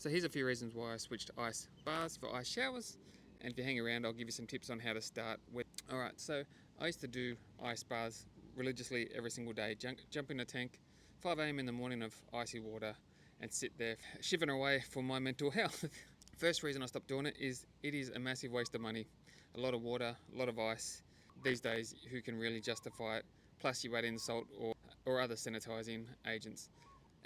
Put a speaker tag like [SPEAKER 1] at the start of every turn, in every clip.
[SPEAKER 1] So here's a few reasons why I switched to ice baths for ice showers, and if you hang around I'll give you some tips on how to start with. Alright, so I used to do ice baths religiously every single day. Jump in a tank, 5 a.m. in the morning of icy water, and sit there shivering away for my mental health. First reason I stopped doing it is a massive waste of money. A lot of water, a lot of ice. These days, who can really justify it? Plus you add in salt or other sanitizing agents.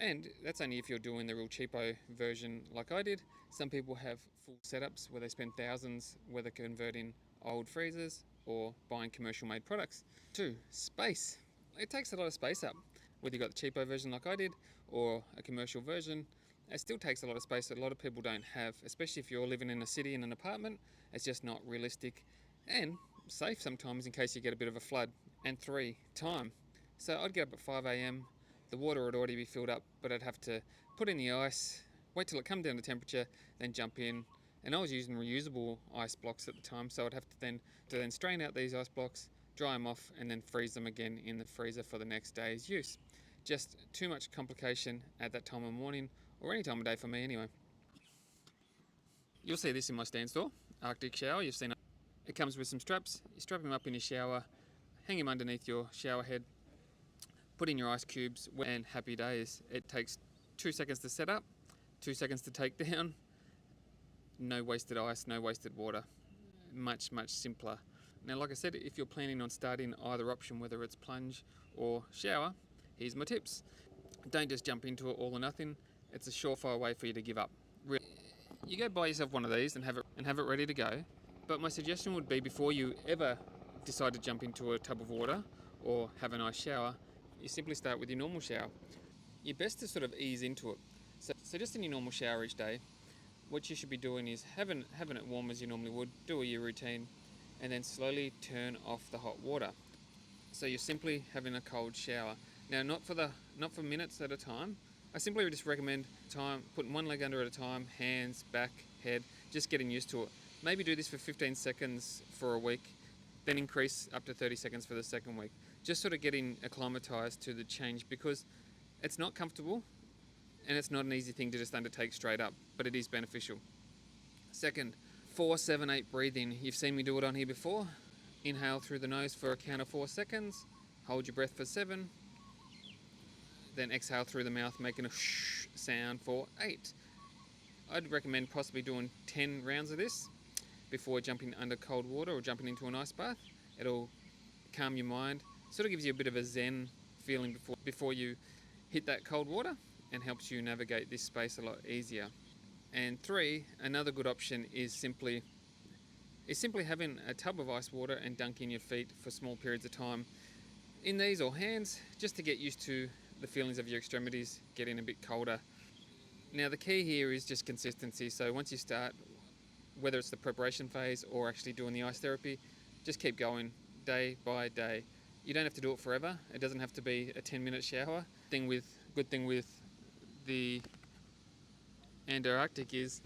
[SPEAKER 1] And that's only if you're doing the real cheapo version like I did. Some people have full setups where they spend thousands, whether converting old freezers or buying commercial made products. 2, space. It takes a lot of space up. Whether you got the cheapo version like I did or a commercial version, it still takes a lot of space that a lot of people don't have, especially if you're living in a city in an apartment. It's just not realistic and safe sometimes in case you get a bit of a flood. And 3, time. So I'd get up at 5 a.m. The water would already be filled up, but I'd have to put in the ice, wait till it come down to temperature, then jump in. And I was using reusable ice blocks at the time, so I'd have to then strain out these ice blocks, dry them off, and then freeze them again in the freezer for the next day's use. Just too much complication at that time of morning, or any time of day for me anyway. You'll see this in my stand store, Artic Shower. You've seen it. It comes with some straps. You strap them up in your shower, hang them underneath your shower head, put in your ice cubes, and happy days. It takes 2 seconds to set up, 2 seconds to take down. No wasted ice, no wasted water. Much, much simpler. Now, like I said, if you're planning on starting either option, whether it's plunge or shower, here's my tips. Don't just jump into it all or nothing. It's a surefire way for you to give up. You go buy yourself one of these and have it ready to go. But my suggestion would be, before you ever decide to jump into a tub of water or have a nice shower, you simply start with your normal shower. You're best to sort of ease into it. So just in your normal shower each day, what you should be doing is having it warm as you normally would, do your routine, and then slowly turn off the hot water. So you're simply having a cold shower. Now, not for minutes at a time. I simply just recommend putting one leg under at a time, hands, back, head, just getting used to it. Maybe do this for 15 seconds for a week, then increase up to 30 seconds for the second week. Just sort of getting acclimatized to the change, because it's not comfortable and it's not an easy thing to just undertake straight up, but it is beneficial. Second, 4, 7, 8 breathing. You've seen me do it on here before. Inhale through the nose for a count of 4 seconds, hold your breath for 7, then exhale through the mouth, making a shh sound for 8. I'd recommend possibly doing 10 rounds of this before jumping under cold water or jumping into an ice bath. It'll calm your mind, sort of gives you a bit of a zen feeling before you hit that cold water, and helps you navigate this space a lot easier. And 3, another good option is simply having a tub of ice water and dunking your feet for small periods of time in these or hands, just to get used to the feelings of your extremities getting a bit colder. Now, the key here is just consistency. So once you start, whether it's the preparation phase or actually doing the ice therapy, just keep going day by day. You don't have to do it forever. It doesn't have to be a 10-minute shower. Good thing with the Antarctic is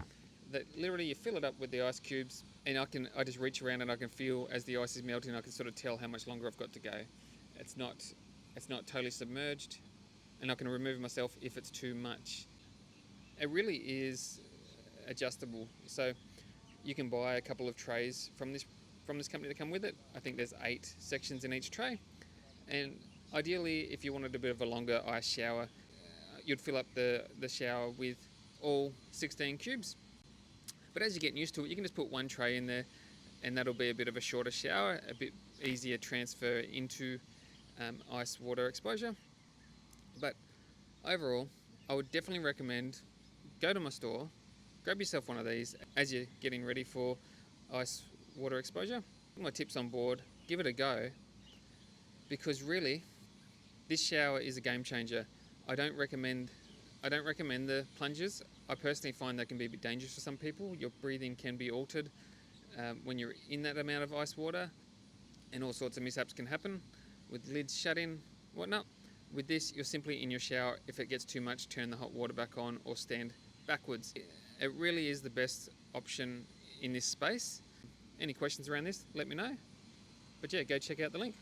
[SPEAKER 1] that literally you fill it up with the ice cubes, and I just reach around and I can feel as the ice is melting. I can sort of tell how much longer I've got to go. It's not totally submerged, and I can remove myself if it's too much. It really is adjustable. So you can buy a couple of trays from this company to come with it. I think there's 8 sections in each tray, and ideally, if you wanted a bit of a longer ice shower, you'd fill up the shower with all 16 cubes. But as you're getting used to it, you can just put one tray in there, and that'll be a bit of a shorter shower, a bit easier transfer into ice water exposure. But overall, I would definitely recommend go to my store, grab yourself one of these as you're getting ready for ice water exposure. Put my tips on board, give it a go, because really, this shower is a game changer. I don't recommend the plunges. I personally find they can be a bit dangerous for some people. Your breathing can be altered when you're in that amount of ice water, and all sorts of mishaps can happen with lids shut in, whatnot. With this, you're simply in your shower. If it gets too much, turn the hot water back on or stand backwards. It really is the best option in this space. Any questions around this, let me know. But yeah, go check out the link.